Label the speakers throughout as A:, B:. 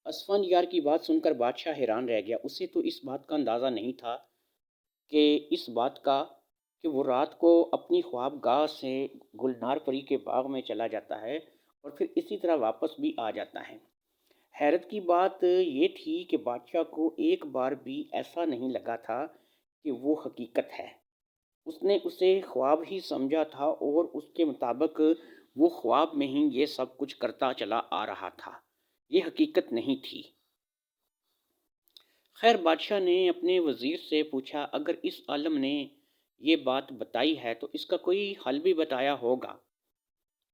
A: اسفند یار کی بات سن کر بادشاہ حیران رہ گیا۔ اسے تو اس بات کا اندازہ نہیں تھا کہ اس بات کا کہ وہ رات کو اپنی خواب گاہ سے گلنار پری کے باغ میں چلا جاتا ہے اور پھر اسی طرح واپس بھی آ جاتا ہے۔ حیرت کی بات یہ تھی کہ بادشاہ کو ایک بار بھی ایسا نہیں لگا تھا کہ وہ حقیقت ہے۔ اس نے اسے خواب ہی سمجھا تھا اور اس کے مطابق وہ خواب میں ہی یہ سب کچھ کرتا چلا آ رہا تھا۔ یہ حقیقت نہیں تھی۔ خیر بادشاہ نے اپنے وزیر سے پوچھا، اگر اس عالم نے یہ بات بتائی ہے تو اس کا کوئی حل بھی بتایا ہوگا؟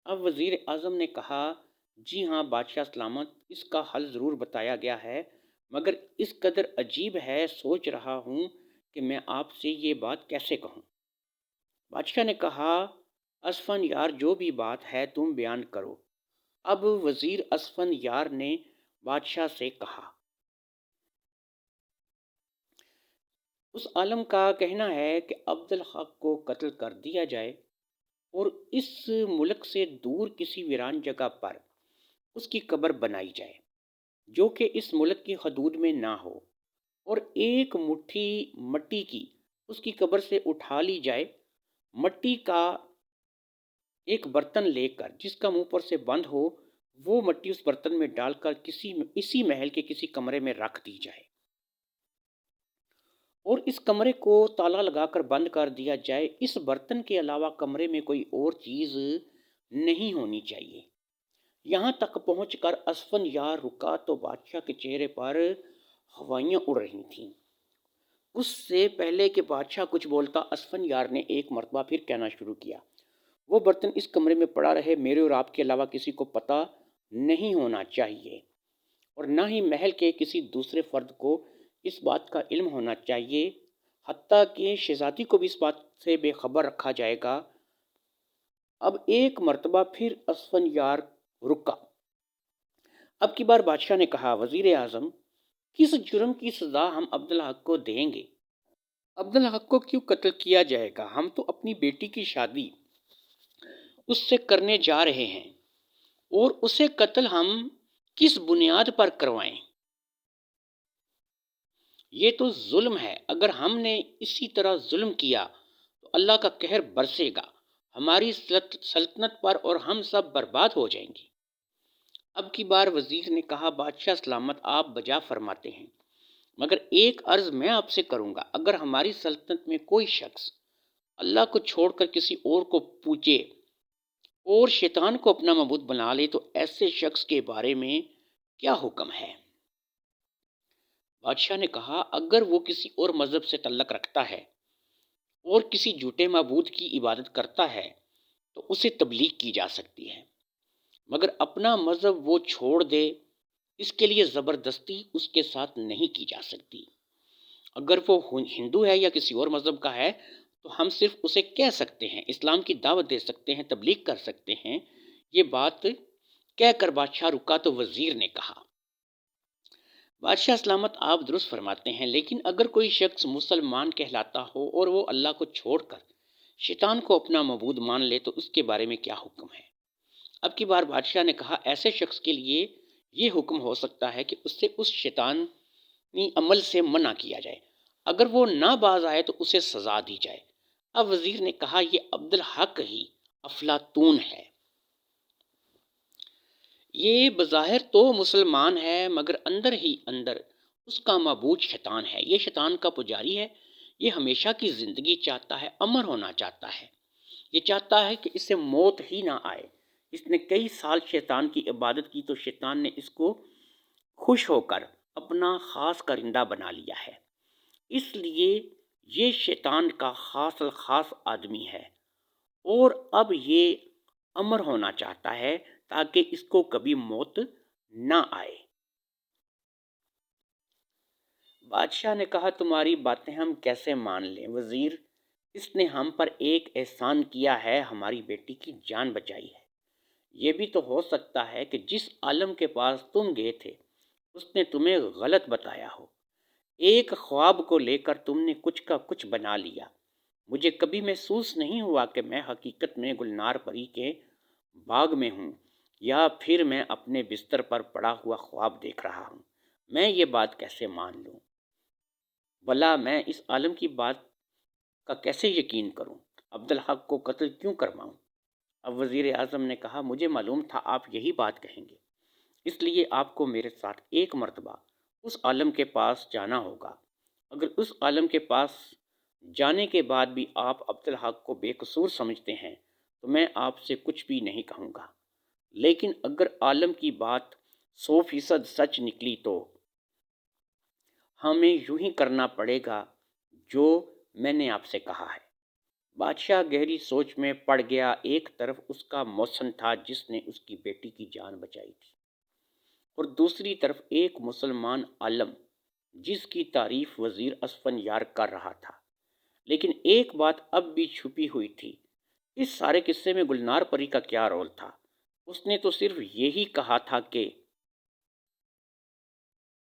A: اب وزیر اعظم نے کہا، جی ہاں بادشاہ سلامت، اس کا حل ضرور بتایا گیا ہے، مگر اس قدر عجیب ہے، سوچ رہا ہوں کہ میں آپ سے یہ بات کیسے کہوں۔ بادشاہ نے کہا، اسفن یار جو بھی بات ہے تم بیان کرو۔ اب وزیر اسفن یار نے بادشاہ سے کہا، اس عالم کا کہنا ہے کہ عبد الحق کو قتل کر دیا جائے اور اس ملک سے دور کسی ویران جگہ پر اس کی قبر بنائی جائے جو کہ اس ملک کی حدود میں نہ ہو، اور ایک مٹھی مٹی کی اس کی قبر سے اٹھا لی جائے۔ مٹی کا ایک برتن لے کر جس کا منہ پر سے بند ہو، وہ مٹی اس برتن میں ڈال کر اسی محل کے کسی کمرے میں رکھ دی جائے اور اس کمرے کو تالا لگا کر بند کر دیا جائے۔ اس برتن کے علاوہ کمرے میں کوئی اور چیز نہیں ہونی چاہیے۔ یہاں تک پہنچ کر اسفن یار رکا تو بادشاہ کے چہرے پر ہوائیاں اڑ رہی تھیں۔ اس سے پہلے کہ بادشاہ کچھ بولتا، اسفن یار نے ایک مرتبہ پھر کہنا شروع کیا، وہ برتن اس کمرے میں پڑا رہے، میرے اور آپ کے علاوہ کسی کو پتہ نہیں ہونا چاہیے، اور نہ ہی محل کے کسی دوسرے فرد کو اس بات کا علم ہونا چاہیے، حتیٰ کہ شہزادی کو بھی اس بات سے بے خبر رکھا جائے گا۔ اب ایک مرتبہ پھر اسفن یار رکا۔ اب کی بار بادشاہ نے کہا، وزیر اعظم، کس جرم کی سزا ہم عبدالحق کو دیں گے؟ عبدالحق کو کیوں قتل کیا جائے گا؟ ہم تو اپنی بیٹی کی شادی اس سے کرنے جا رہے ہیں، اور اسے قتل ہم کس بنیاد پر کروائیں؟ یہ تو ظلم ہے۔ اگر ہم نے اسی طرح ظلم کیا تو اللہ کا قہر برسے گا ہماری سلطنت پر اور ہم سب برباد ہو جائیں گے۔ اب کی بار وزیر نے کہا، بادشاہ سلامت، آپ بجا فرماتے ہیں، مگر ایک عرض میں آپ سے کروں گا، اگر ہماری سلطنت میں کوئی شخص اللہ کو چھوڑ کر کسی اور کو پوجے اور شیطان کو اپنا معبود بنا لے تو ایسے شخص کے بارے میں کیا حکم ہے؟ بادشاہ نے کہا، اگر وہ کسی اور مذہب سے تعلق رکھتا ہے اور کسی جھوٹے معبود کی عبادت کرتا ہے تو اسے تبلیغ کی جا سکتی ہے، مگر اپنا مذہب وہ چھوڑ دے، اس کے لیے زبردستی اس کے ساتھ نہیں کی جا سکتی۔ اگر وہ ہندو ہے یا کسی اور مذہب کا ہے تو ہم صرف اسے کہہ سکتے ہیں، اسلام کی دعوت دے سکتے ہیں، تبلیغ کر سکتے ہیں۔ یہ بات کہہ کر بادشاہ رکا تو وزیر نے کہا، بادشاہ سلامت، آپ درست فرماتے ہیں، لیکن اگر کوئی شخص مسلمان کہلاتا ہو اور وہ اللہ کو چھوڑ کر شیطان کو اپنا معبود مان لے تو اس کے بارے میں کیا حکم ہے؟ اب کی بار بادشاہ نے کہا، ایسے شخص کے لیے یہ حکم ہو سکتا ہے کہ اس سے اس شیطانی عمل سے منع کیا جائے، اگر وہ نہ باز آئے تو اسے سزا دی جائے۔ اب وزیر نے کہا، یہ عبدالحق ہی افلاطون ہے۔ یہ بظاہر تو مسلمان ہے مگر اندر ہی اندر اس کا معبود شیطان ہے۔ یہ شیطان کا پجاری ہے۔ یہ ہمیشہ کی زندگی چاہتا ہے، امر ہونا چاہتا ہے۔ یہ چاہتا ہے کہ اسے موت ہی نہ آئے۔ اس نے کئی سال شیطان کی عبادت کی تو شیطان نے اس کو خوش ہو کر اپنا خاص کرندہ بنا لیا ہے، اس لیے یہ شیطان کا خاص الخاص آدمی ہے، اور اب یہ امر ہونا چاہتا ہے تاکہ اس کو کبھی موت نہ آئے۔ بادشاہ نے کہا، تمہاری باتیں ہم کیسے مان لیں؟ وزیر، اس نے ہم پر ایک احسان کیا ہے، ہماری بیٹی کی جان بچائی ہے۔ یہ بھی تو ہو سکتا ہے کہ جس عالم کے پاس تم گئے تھے اس نے تمہیں غلط بتایا ہو، ایک خواب کو لے کر تم نے کچھ کا کچھ بنا لیا۔ مجھے کبھی محسوس نہیں ہوا کہ میں حقیقت میں گلنار پری کے باغ میں ہوں یا پھر میں اپنے بستر پر پڑا ہوا خواب دیکھ رہا ہوں؟ میں یہ بات کیسے مان لوں؟ بھلا میں اس عالم کی بات کا کیسے یقین کروں؟ عبدالحق کو قتل کیوں کرواؤں؟ اب وزیر اعظم نے کہا، مجھے معلوم تھا آپ یہی بات کہیں گے، اس لیے آپ کو میرے ساتھ ایک مرتبہ اس عالم کے پاس جانا ہوگا۔ اگر اس عالم کے پاس جانے کے بعد بھی آپ عبدالحق کو بے قصور سمجھتے ہیں تو میں آپ سے کچھ بھی نہیں کہوں گا، لیکن اگر عالم کی بات 100% سچ نکلی تو ہمیں یوں ہی کرنا پڑے گا جو میں نے آپ سے کہا ہے۔ بادشاہ گہری سوچ میں پڑ گیا۔ ایک طرف اس کا محسن تھا جس نے اس کی بیٹی کی جان بچائی تھی، اور دوسری طرف ایک مسلمان عالم جس کی تعریف وزیر اسفن یار کر رہا تھا۔ لیکن ایک بات اب بھی چھپی ہوئی تھی، اس سارے قصے میں گلنار پری کا کیا رول تھا؟ اس نے تو صرف یہی کہا تھا کہ